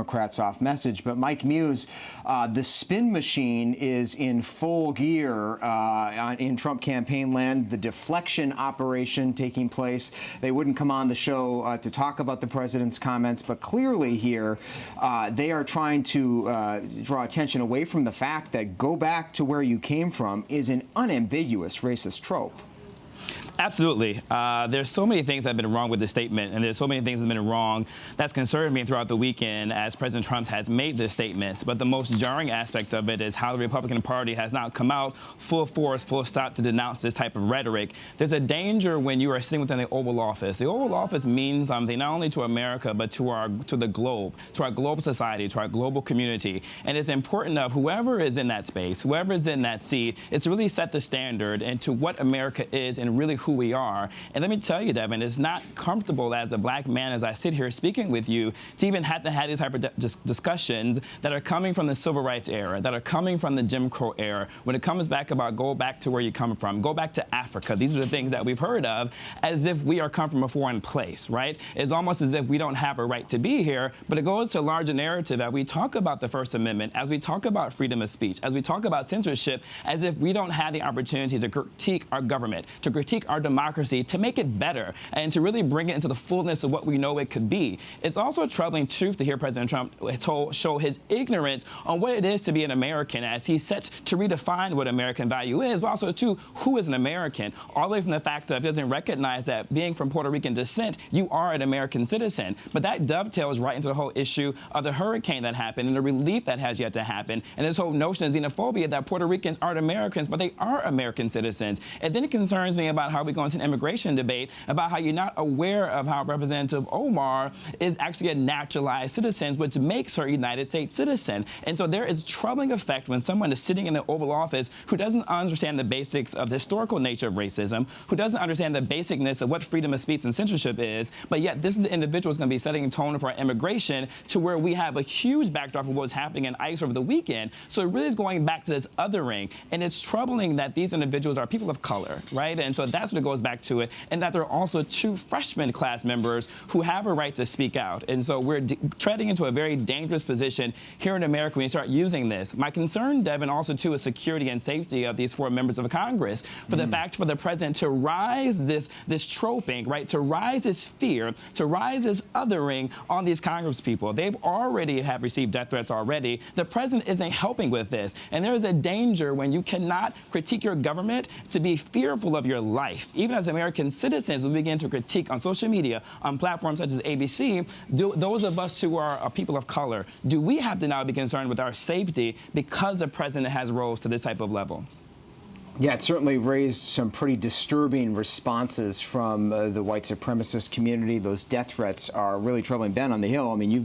Democrats off message. But Mike Muse, the spin machine is in full gear in Trump campaign land. The deflection operation taking place. They wouldn't come on the show to talk about the president's comments, but clearly here they are trying to draw attention away from the fact that "go back to where you came from" is an unambiguous racist trope. Absolutely. There's so many things that have been wrong with this statement, and there's so many things that have been wrong that's concerned me throughout the weekend as President Trump has made this statement. But the most jarring aspect of it is how the Republican Party has not come out full force, full stop to denounce this type of rhetoric. There's a danger when you are sitting within the Oval Office. The Oval Office means something not only to America, but to the globe, to our global society, to our global community. And it's important of whoever is in that space, whoever is in that seat, it's to really set the standard and to what America is and really who we are. And let me tell you, Devin, it's not comfortable as a black man, as I sit here speaking with you, to even have to have these type of discussions that are coming from the civil rights era, that are coming from the Jim Crow era. When it comes back about go back to where you come from, go back to Africa. These are the things that we've heard of as if we are come from a foreign place, right? It's almost as if we don't have a right to be here, but it goes to a larger narrative that we talk about the First Amendment, as we talk about freedom of speech, as we talk about censorship, as if we don't have the opportunity to critique our government, to critique our democracy, to make it better, and to really bring it into the fullness of what we know it could be. It's also a troubling truth to hear President Trump show his ignorance on what it is to be an American as he sets to redefine what American value is, but also, too, who is an American, all the way from the fact of he doesn't recognize that being from Puerto Rican descent, you are an American citizen. But that dovetails right into the whole issue of the hurricane that happened and the relief that has yet to happen, and this whole notion of xenophobia that Puerto Ricans aren't Americans, but they are American citizens. And then it concerns me about how we go into an immigration debate about how you're not aware of how Representative Omar is actually a naturalized citizen, which makes her a United States citizen. And so there is troubling effect when someone is sitting in the Oval Office who doesn't understand the basics of the historical nature of racism, who doesn't understand the basicness of what freedom of speech and censorship is, but yet this is the individual who's going to be setting a tone for our immigration to where we have a huge backdrop of what's happening in ICE over the weekend. So it really is going back to this othering, and it's troubling that these individuals are people of color, right? And so that's what it goes back to it, and that there are also two freshman class members who have a right to speak out. And so we're treading into a very dangerous position here in America when you start using this. My concern, Devin, also too is security and safety of these four members of Congress. For the fact for the president to rise this troping, right, to rise this fear, to rise this othering on these Congress people. They've already have received death threats already. The president isn't helping with this. And there is a danger when you cannot critique your government to be fearful of your life. Even as American citizens, we begin to critique on social media, on platforms such as ABC, those of us who are people of color, do we have to now be concerned with our safety because the president has rose to this type of level? Yeah, it certainly raised some pretty disturbing responses from the white supremacist community. Those death threats are really troubling. Ben, on the Hill, I mean, you've